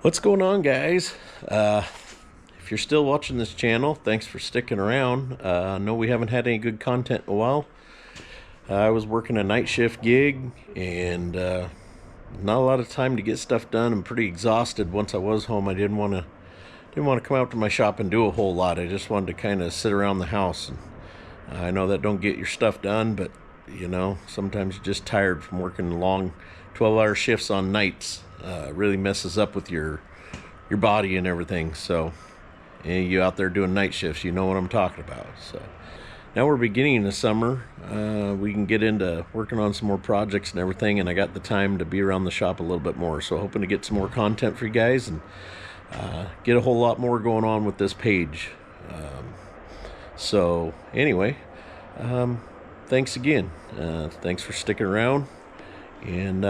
What's going on, guys? If you're still watching this channel, thanks for sticking around. I know we haven't had any good content in a while. I was working a night shift gig and not a lot of time to get stuff done. I'm pretty exhausted. Once I was home, I didn't want to come out to my shop and do a whole lot. I just wanted to kind of sit around the house. And I know that don't get your stuff done, but you know, sometimes you're just tired from working long 12-hour shifts on nights. It really messes up with your body and everything. So you out there doing night shifts, you know what I'm talking about. So now we're beginning the summer. We can get into working on some more projects and everything, and I got the time to be around the shop a little bit more. So hoping to get some more content for you guys and get a whole lot more going on with this page. So anyway, thanks again. Thanks for sticking around. And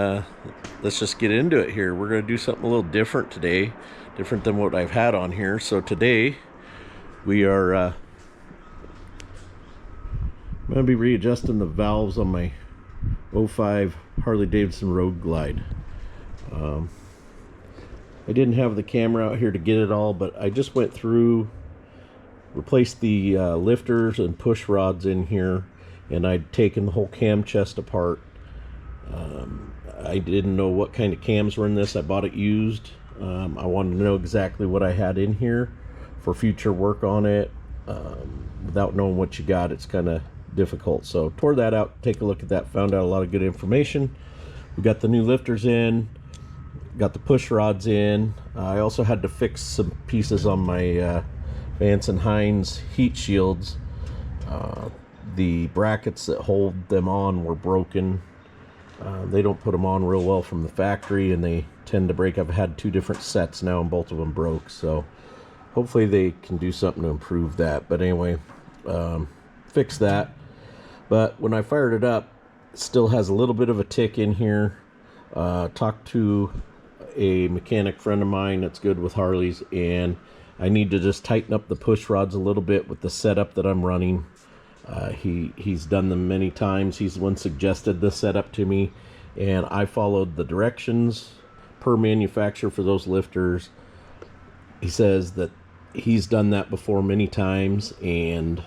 let's just get into it here. We're going to do something a little different today, different than what I've had on here. So today we are going to be readjusting the valves on my 05 Harley Davidson roadglide. I didn't have the camera out here to get it all, but I just went through, replaced the lifters and push rods in here, and I'd taken the whole cam chest apart. I didn't know what kind of cams were in this. I bought it used. I wanted to know exactly what I had in here for future work on it. Without knowing what you got, it's kind of difficult. So tore that out, take a look at that, found out a lot of good information. We got the new lifters in, got the push rods in. I also had to fix some pieces on my Vance and Hines heat shields. The brackets that hold them on were broken. They don't put them on real well from the factory, and they tend to break. I've had two different sets now, and both of them broke. So hopefully they can do something to improve that. But anyway, fix that. But when I fired it up, it still has a little bit of a tick in here. Talked to a mechanic friend of mine that's good with Harleys, and I need to just tighten up the push rods a little bit with the setup that I'm running. He's done them many times. He's the one suggested this setup to me, and I followed the directions per manufacturer for those lifters. He says that he's done that before many times, and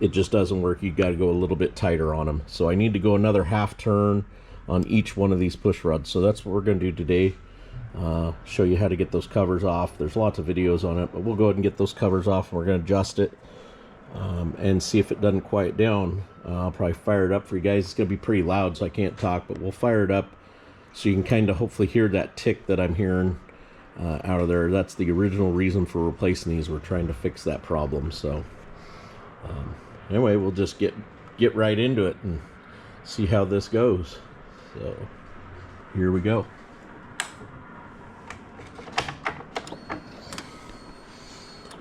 it just doesn't work. You got to go a little bit tighter on them. So I need to go another half turn on each one of these push rods. So that's what we're going to do today. Show you how to get those covers off. There's lots of videos on it, but we'll go ahead and get those covers off, and we're going to adjust it. And see if it doesn't quiet down. I'll probably fire it up for you guys. It's going to be pretty loud, so I can't talk, but we'll fire it up so you can kind of hopefully hear that tick that I'm hearing out of there. That's the original reason for replacing these. We're trying to fix that problem. So anyway, we'll just get right into it and see how this goes. So here we go.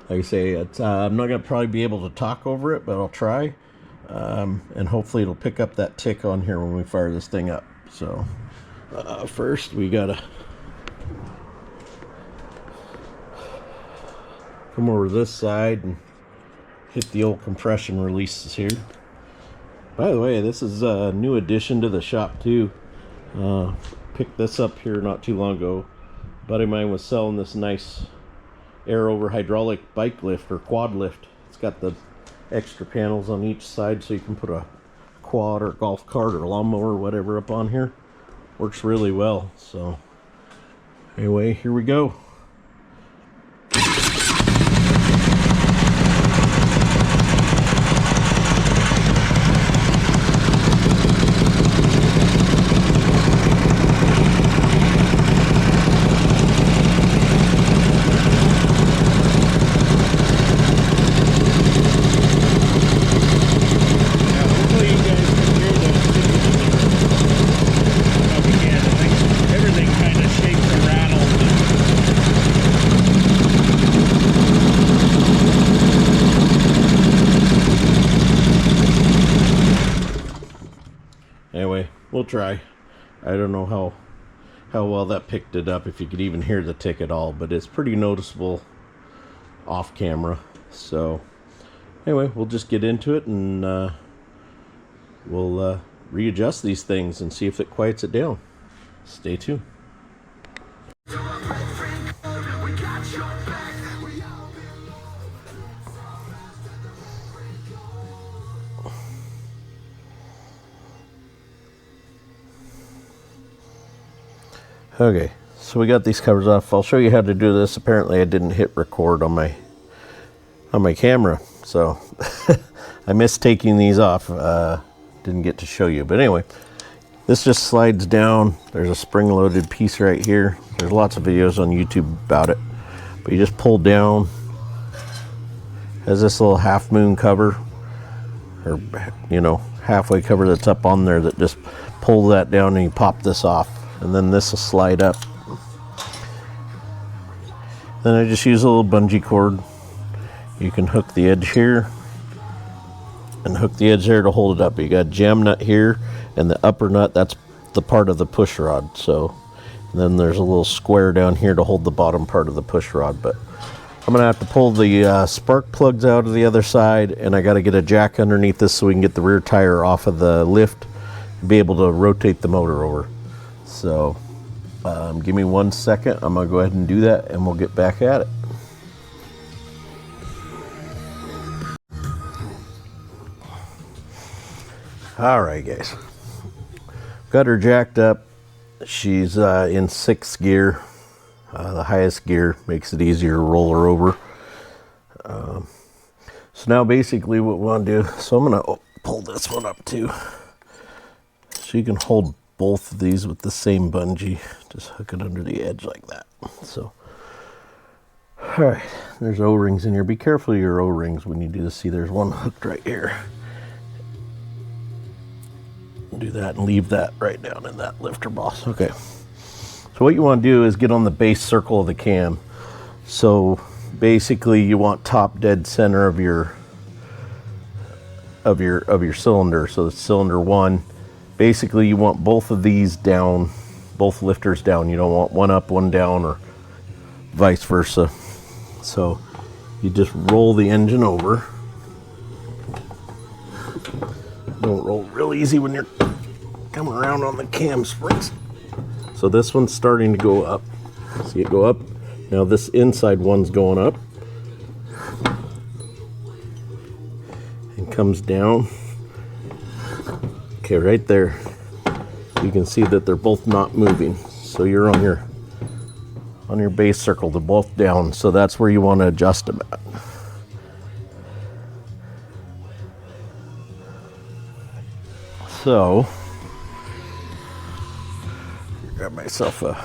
Like I say, I'm not going to probably be able to talk over it, but I'll try. And hopefully it'll pick up that tick on here when we fire this thing up. So first we got to come over this side and hit the old compression releases here. By the way, this is a new addition to the shop too. Picked this up here not too long ago. A buddy of mine was selling this nice air over hydraulic bike lift or quad lift. It's got the extra panels on each side, so you can put a quad or golf cart or lawnmower or whatever up on here. Works really well. So anyway, here we go. Anyway, we'll try. I don't know how well that picked it up, if you could even hear the tick at all, but it's pretty noticeable off camera. So anyway, we'll just get into it, and we'll readjust these things and see if it quiets it down. Stay tuned. Okay, so we got these covers off. I'll show you how to do this. Apparently I didn't hit record on my camera, so I missed taking these off. Didn't get to show you, but anyway, this just slides down. There's a spring-loaded piece right here. There's lots of videos on YouTube about it, but you just pull down. Has this little half moon cover, or halfway cover that's up on there, that just pull that down and you pop this off, and then this will slide up. Then I just use a little bungee cord. You can hook the edge here and hook the edge there to hold it up. You got a jam nut here, and the upper nut, that's the part of the push rod. So then there's a little square down here to hold the bottom part of the push rod. But I'm gonna have to pull the spark plugs out of the other side, and I got to get a jack underneath this so we can get the rear tire off of the lift and be able to rotate the motor over. So give me 1 second. I'm gonna go ahead and do that, and we'll get back at it. All right, guys, got her jacked up. She's in 6th gear. The highest gear makes it easier to roll her over. So now basically what we want to do, so I'm going to pull this one up too. So you can hold both of these with the same bungee. Just hook it under the edge like that. So, all right, there's O-rings in here. Be careful of your O-rings when you do this. See, there's one hooked right here. Do that and leave that right down in that lifter boss. Okay. So what you want to do is get on the base circle of the cam. So basically you want top dead center of your cylinder. So the cylinder 1, basically you want both of these down, both lifters down. You don't want one up, one down, or vice versa. So you just roll the engine over. Don't roll real easy when you're coming around on the cam springs. So this one's starting to go up. See it go up? Now this inside one's going up and comes down. Okay, right there. You can see that they're both not moving. So you're on your base circle. They're both down. So that's where you want to adjust them at. So, grab myself a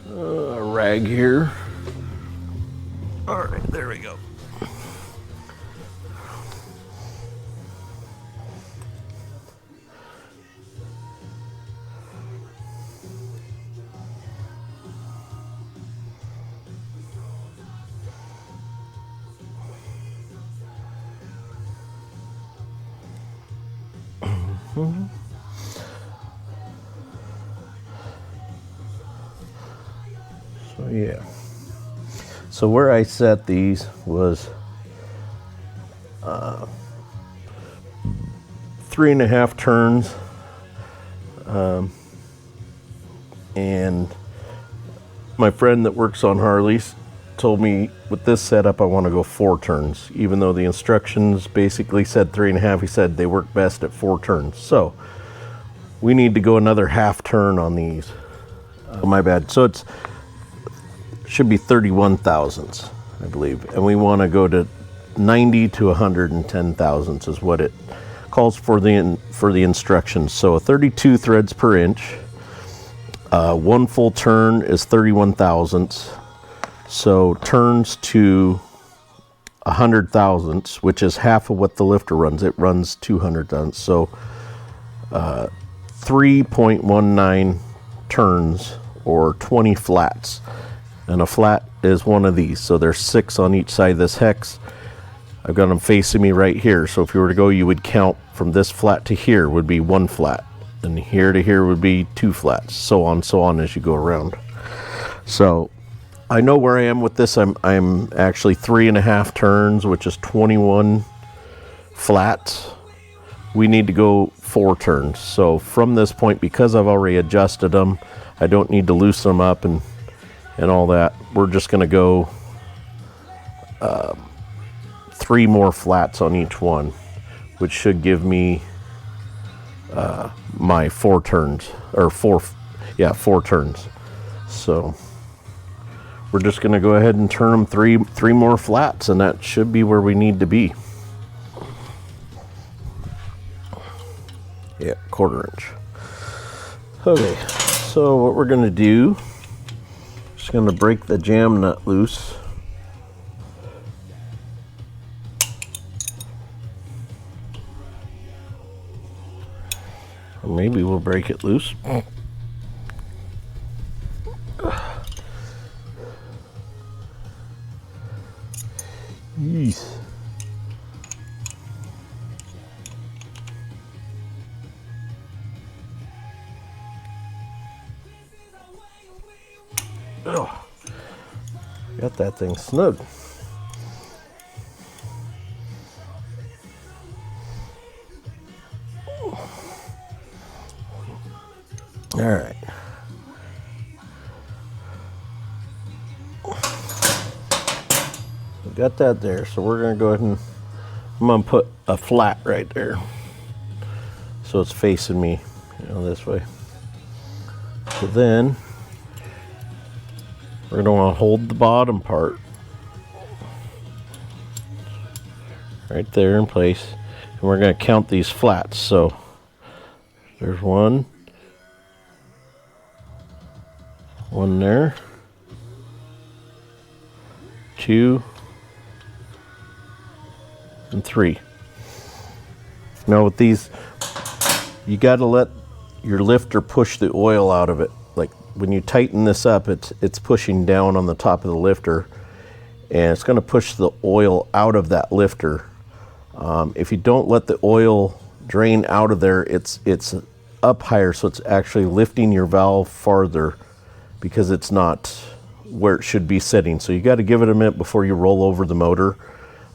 rag here. All right, there we go. So yeah, so where I set these was 3.5 turns, and my friend that works on Harleys told me with this setup I want to go 4 turns, even though the instructions basically said 3.5. He said they work best at 4 turns. So we need to go another half turn on these. My bad. So it should be 31 thousandths, I believe, and we want to go to 90 to 110 thousandths is what it calls for the instructions. So 32 threads per inch. 1 full turn is 31 thousandths. So turns to 100 thousandths, which is half of what the lifter runs. It runs 200 thousandths. So 3.19 turns, or 20 flats. And a flat is one of these. So there's 6 on each side of this hex. I've got them facing me right here. So if you were to go, you would count from this flat to here would be 1 flat. And here to here would be 2 flats. So on as you go around. So I know where I am with this. I'm actually 3.5 turns, which is 21 flats. We need to go 4 turns. So from this point, because I've already adjusted them, I don't need to loosen them up and all that. We're just going to go 3 more flats on each one, which should give me my 4 turns, or 4 turns. So we're just going to go ahead and turn them three more flats, and that should be where we need to be. Yeah, 1/4 inch. Okay, so what we're going to do, just going to break the jam nut loose. Or maybe we'll break it loose. Yeesh. Oh, got that thing snug. All right. We got that there, so we're going to go ahead and I'm going to put a flat right there, so it's facing me, this way. So then we're going to want to hold the bottom part right there in place, and we're going to count these flats. So there's one there, 2 and 3. Now with these, you got to let your lifter push the oil out of it. Like when you tighten this up, it's pushing down on the top of the lifter, and it's going to push the oil out of that lifter. If you don't let the oil drain out of there, it's up higher, so it's actually lifting your valve farther because it's not where it should be sitting. So you got to give it a minute before you roll over the motor.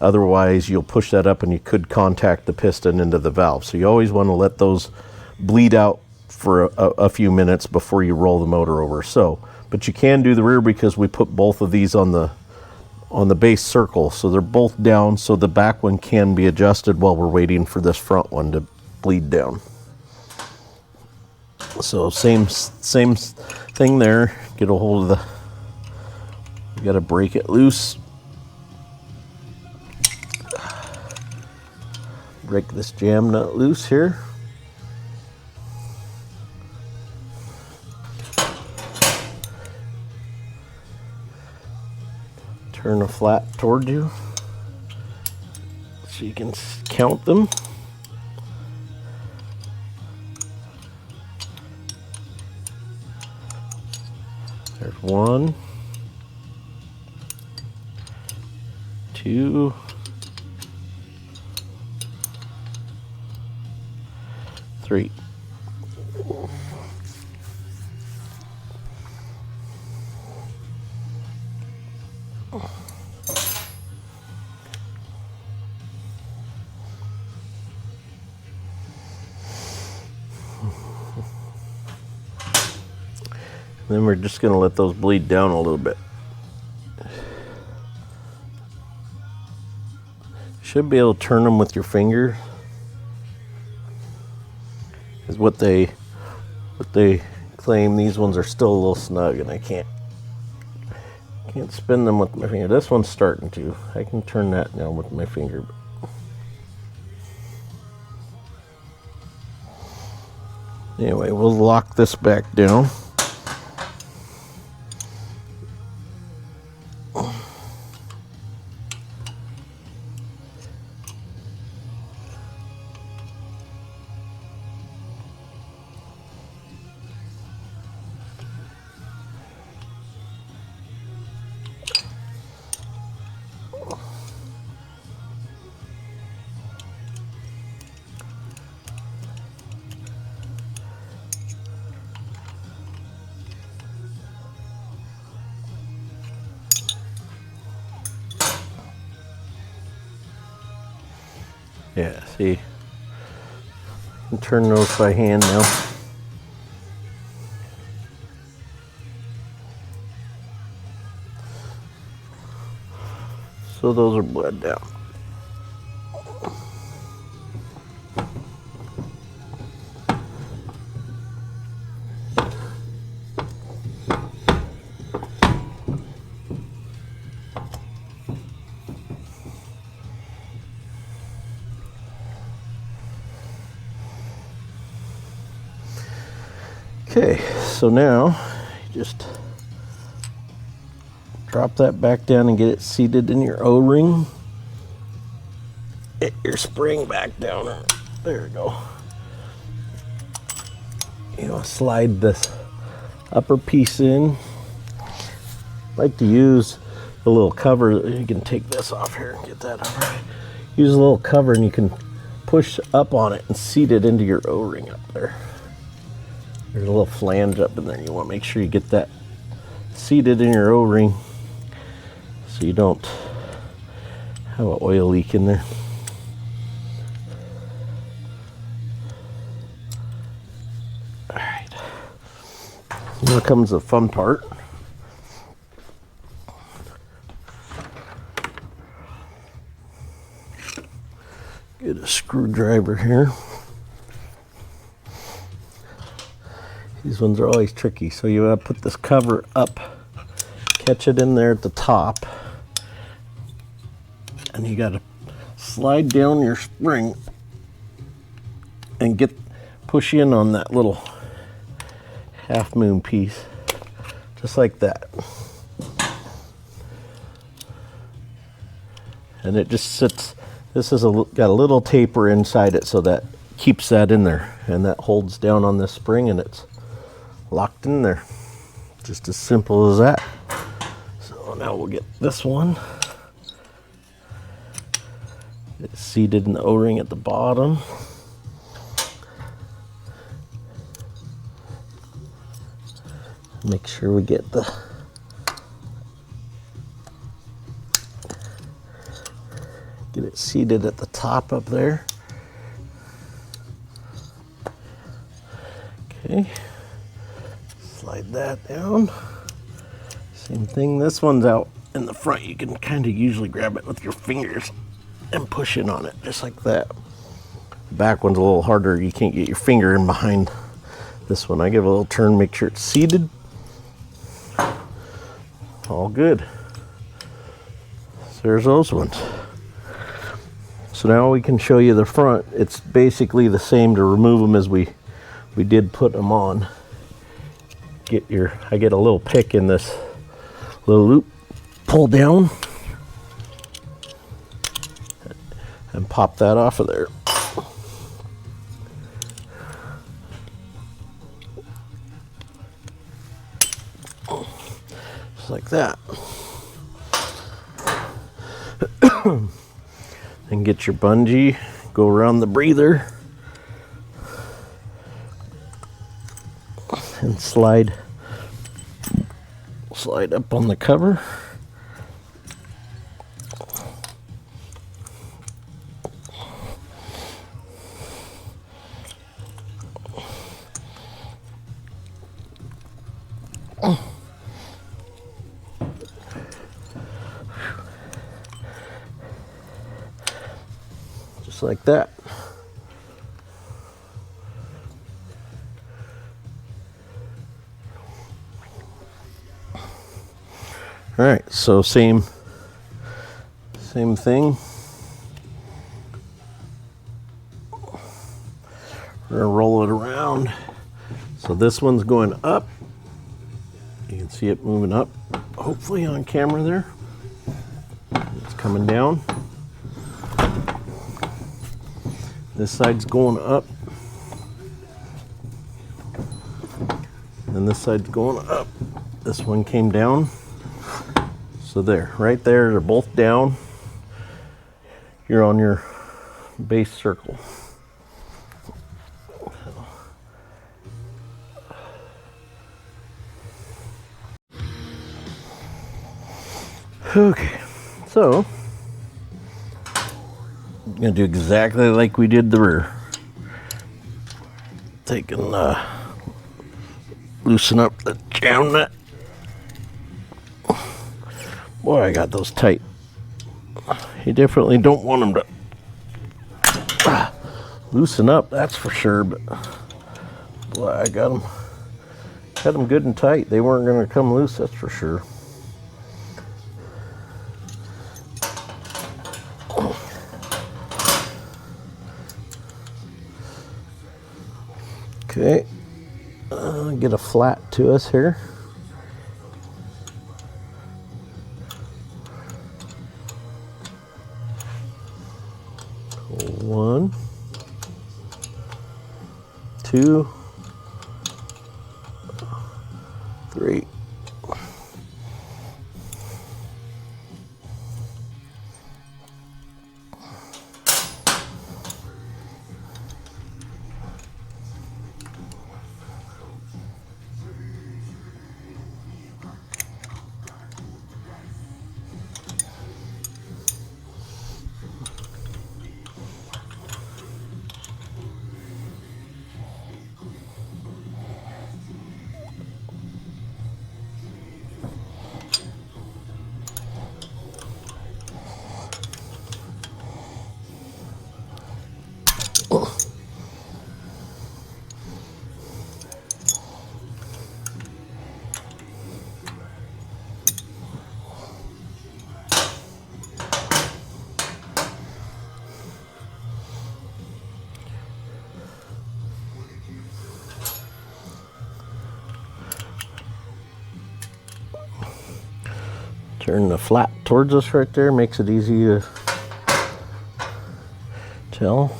Otherwise, you'll push that up and you could contact the piston into the valve. So you always want to let those bleed out for a few minutes before you roll the motor over. So, but you can do the rear because we put both of these on the base circle, so they're both down, so the back one can be adjusted while we're waiting for this front one to bleed down. So same thing there. Get a hold of you got to break it loose. Break this jam nut loose here. Turn a flat toward you so you can count them. There's 1, 2, 3. Then we're just going to let those bleed down a little bit. Should be able to turn them with your finger. Is what they claim. These ones are still a little snug, and I can't spin them with my finger. This one's starting to. I can turn that now with my finger. Anyway, we'll lock this back down. Yeah, see, you can turn those by hand now. So those are bled down. Okay, so now you just drop that back down and get it seated in your O-ring. Get your spring back down. There we go. You know, slide this upper piece in. I like to use the little cover. You can take this off here and get that over. Use a little cover and you can push up on it and seat it into your O-ring up there. There's a little flange up in there. You want to make sure you get that seated in your O-ring so you don't have an oil leak in there. All right. Now comes the fun part. Get a screwdriver here. These ones are always tricky, so you gotta put this cover up, catch it in there at the top, and you gotta slide down your spring and push in on that little half moon piece, just like that. And it just sits. This has got a little taper inside it, so that keeps that in there, and that holds down on this spring, and it's locked in there. Just as simple as that. So now we'll get this one. It's seated in the O-ring at the bottom. Make sure we get it seated at the top up there. Okay. Slide that down. Same thing, this one's out in the front. You can kind of usually grab it with your fingers and push in on it, just like that. The back one's a little harder. You can't get your finger in behind this one. I give it a little turn, make sure it's seated. All good. So there's those ones. So now we can show you the front. It's basically the same to remove them as we did put them on. I get a little pick in this little loop, pull down, and pop that off of there. Just like that. And get your bungee, go around the breather, and slide up on the cover. Just like that. All right, so same thing. We're gonna roll it around. So this one's going up. You can see it moving up, hopefully on camera there. It's coming down. This side's going up. And this side's going up. This one came down. So there, right there, they're both down. You're on your base circle. Okay, so I'm gonna do exactly like we did the rear. Loosen up the jam nut. Boy, I got those tight. You definitely don't want them to loosen up, that's for sure, but boy, I got them good and tight. They weren't going to come loose, that's for sure. Okay, Get a flat to us here. One, two, three. Turn the flat towards us right there, makes it easy to tell.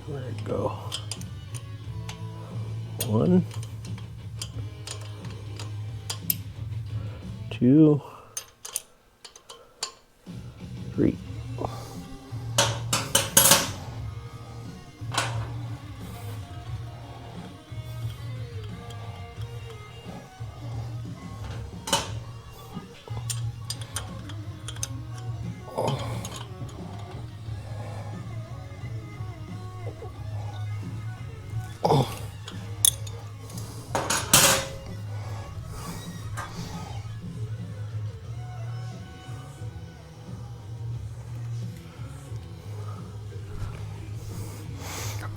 There we go. One, two, three.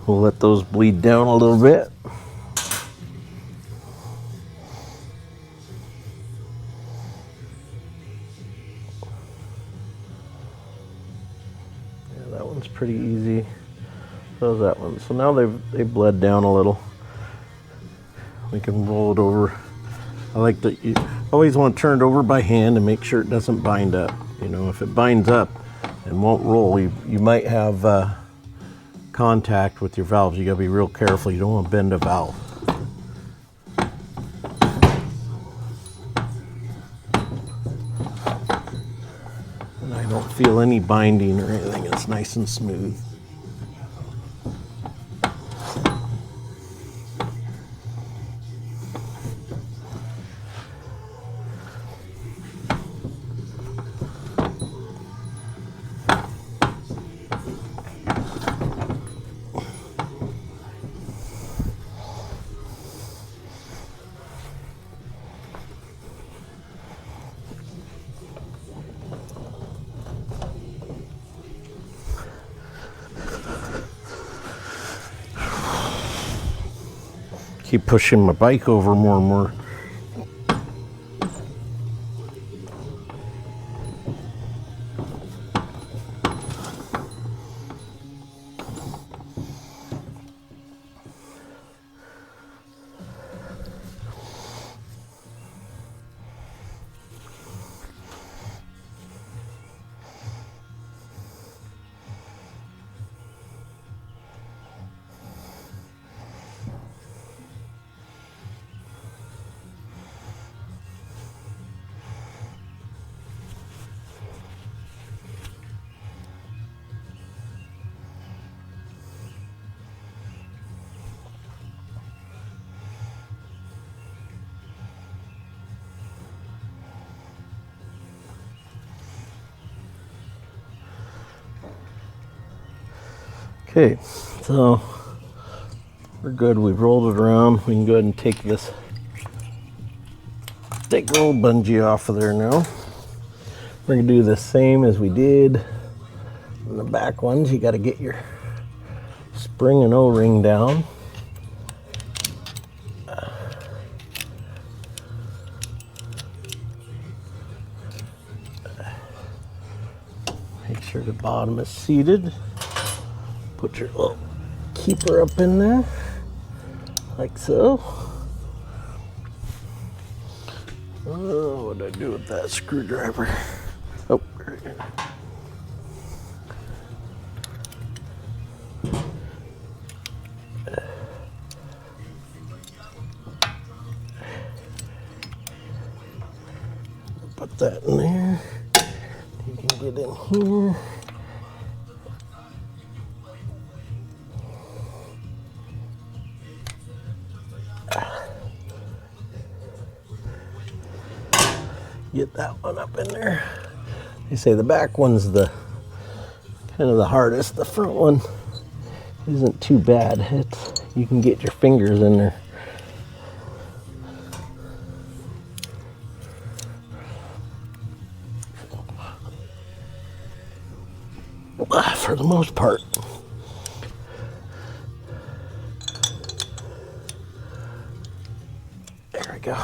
We'll let those bleed down a little bit. Yeah, that one's pretty easy. So's that one. So now they've bled down a little. We can roll it over. I like that you always want to turn it over by hand and make sure it doesn't bind up. You know, if it binds up and won't roll, you might have contact with your valves. You got to be real careful. You don't want to bend a valve. And I don't feel any binding or anything. It's nice and smooth. Keep pushing my bike over more and more. Okay, so we're good. We've rolled it around. We can go ahead and take this little bungee off of there now. We're gonna do the same as we did in the back ones. You got to get your spring and O-ring down. Make sure the bottom is seated. Put your little keeper up in there. like so. Oh, what did I do with that screwdriver? Oh, there we go. Put that in there. You can get in here. Get that one up in there. They say the back one's the kind of the hardest. The front one isn't too bad. You can get your fingers in there. For the most part. There we go.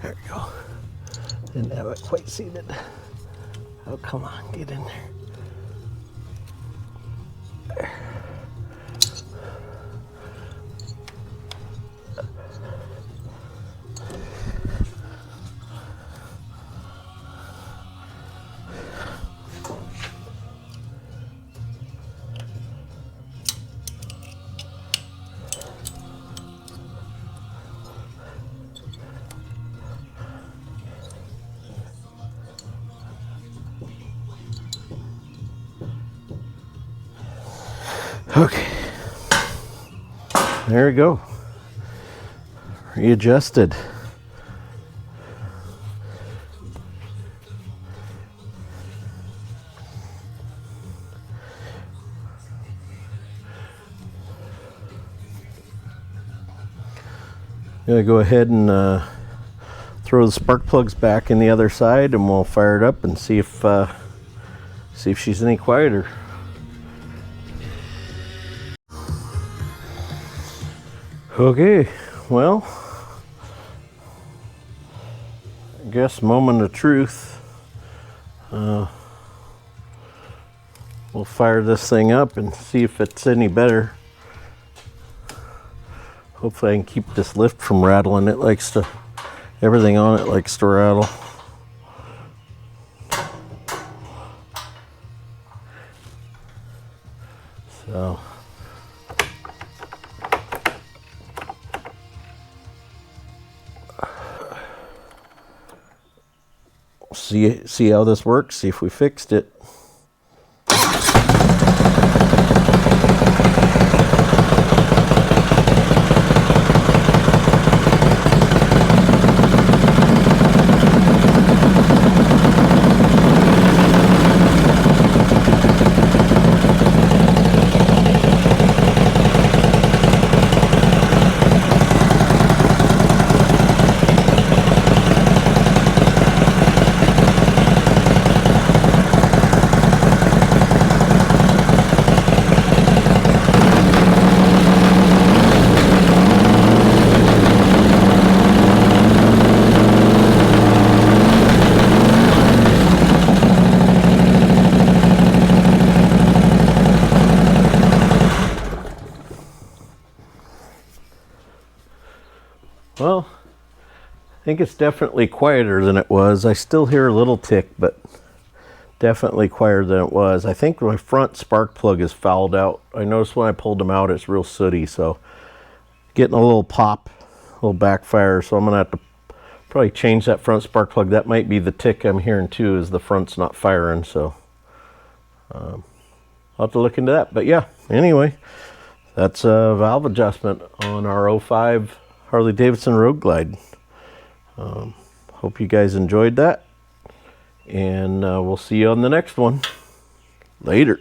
There we go. Didn't have it quite seated. Oh, come on, get in there. There. Okay, there we go, readjusted. I'm gonna go ahead and throw the spark plugs back in the other side, and we'll fire it up and see if she's any quieter. Okay, well, I guess moment of truth. We'll fire this thing up and see if it's any better. Hopefully I can keep this lift from rattling. It likes to, everything on it likes to rattle. So. See how this works, see if we fixed it. Well, I think it's definitely quieter than it was. I still hear a little tick, but definitely quieter than it was. I think my front spark plug is fouled out. I noticed when I pulled them out, it's real sooty, so getting a little pop, a little backfire, so I'm gonna have to probably change that front spark plug. That might be the tick I'm hearing too, is the front's not firing, so I'll have to look into that. But yeah, anyway, that's a valve adjustment on our 05 Harley Davidson roadglide. Hope you guys enjoyed that, and we'll see you on the next one. Later.